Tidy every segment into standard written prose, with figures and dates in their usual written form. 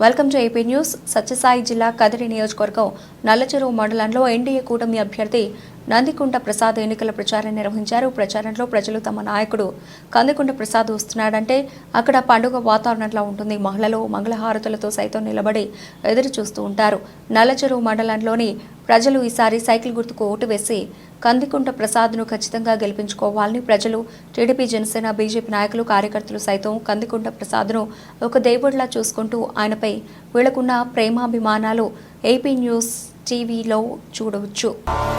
Welcome to AP news. Sathya Sai జిల్లా కదిరి నియోజకవర్గం నల్లచెరువు మండలంలో ఎన్డీఏ కూటమి అభ్యర్థి నందికుంట ప్రసాద్ ఎన్నికల ప్రచారం నిర్వహించారు. ప్రచారంలో ప్రజలు తమ నాయకుడు కందికుంట ప్రసాద్ వస్తున్నాడంటే అక్కడ పండుగ వాతావరణంలో ఉంటుంది. మహిళలు మంగళహారతులతో సైతం నిలబడి ఎదురు చూస్తూ ఉంటారు. నల్లచెరువు మండలంలోని ప్రజలు ఈసారి సైకిల్ గుర్తుకు ఓటు వేసి కందికుంట ప్రసాద్ను ఖచ్చితంగా గెలిపించుకోవాలని ప్రజలు, టీడీపీ, జనసేన, బీజేపీ నాయకులు, కార్యకర్తలు సైతం కందికుంట ప్రసాద్ను ఒక దేవుడిలా చూసుకుంటూ ఆయనపై వీళ్లకున్న ప్రేమాభిమానాలు ఏపీ న్యూస్ టీవీలో చూడవచ్చు.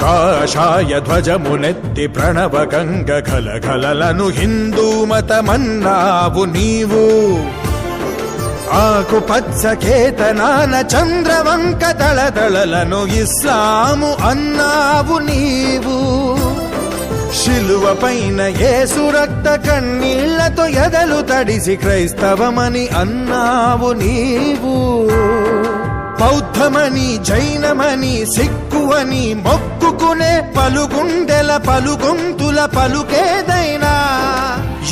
కాషాయ ధ్వజమునెత్తి ప్రణవ గంగ గలగలలను హిందూ మతమన్నావు నీవు. ఆకుపచ్చ కేతనాన చంద్రవంక దళదళలను ఇస్లాము అన్నావు నీవు. శిలువ పైన యేసు రక్త కన్నీళ్లతో ఎదలు తడిసి క్రైస్తవమని అన్నావు నీవు. బౌద్ధమని, జైనమని, సిక్కువని మొక్కుకునే పలుగుండెల పలుగొంతుల పలుకేదైనా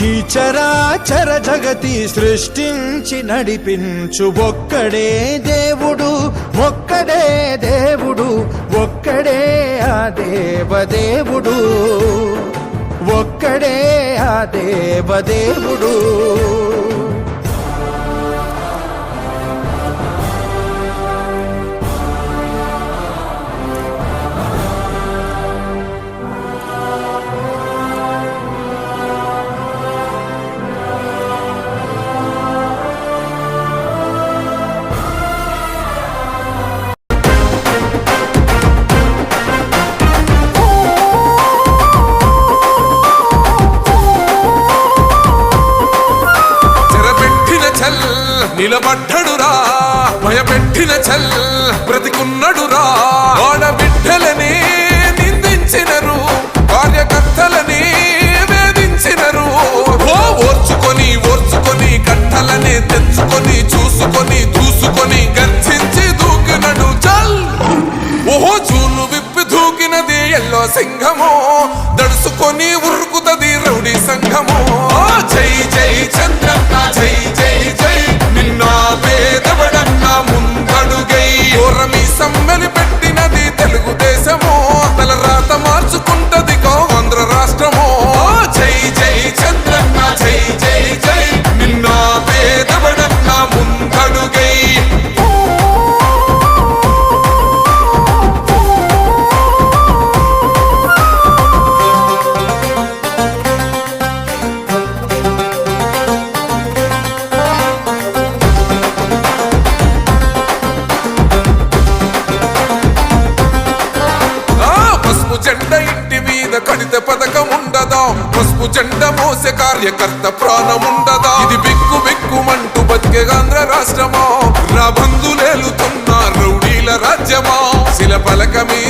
ఈ చరాచర జగతి సృష్టించి నడిపించు ఒక్కడే దేవుడు, ఒక్కడే దేవుడు, ఒక్కడే ఆ దేవదేవుడు, ఒక్కడే ఆ దేవదేవుడు. నిలబడ్డడురా భయపెట్టిన చల్ బ్రతికున్నడురా. ఆడబిడ్డలని నిందించినరు, కార్యకర్తలని వేధించినరు. ఓర్చుకొని ఓర్చుకొని కట్టలని తెచ్చుకొని చూసుకొని దూసుకొని గర్జించి దూకినడు చల్. ఓహో చూలు విప్పి దూకినది ఎల్లో సింహము, దడుసుకొని ఉరుకుతది రౌడీ సంఘము. జై జై చంద్రన్న జై జై జై, నిన్న పేదవడన్న ముందడుగై. ఓరమి సమ్మెలి పెట్టినది తెలుగుదేశము, తల రాత మార్చుకుంటది ఆంధ్ర రాష్ట్రము. జై జై చంద్రన్న జై జై జై, నిన్న పేదవడన్న ముందడుగై. జెండ ఇంటి మీద కడితే పథకం ఉండదా, పసుపు జెండ మోసే కార్యకర్త ప్రాణం ఉండదా. ఇది బిక్కు బిక్కుమంటూ బతికే ఆంధ్ర రాష్ట్రమా, నా బంధులేలుతున్న రౌడీల రాజ్యమా. శిల పలక మీద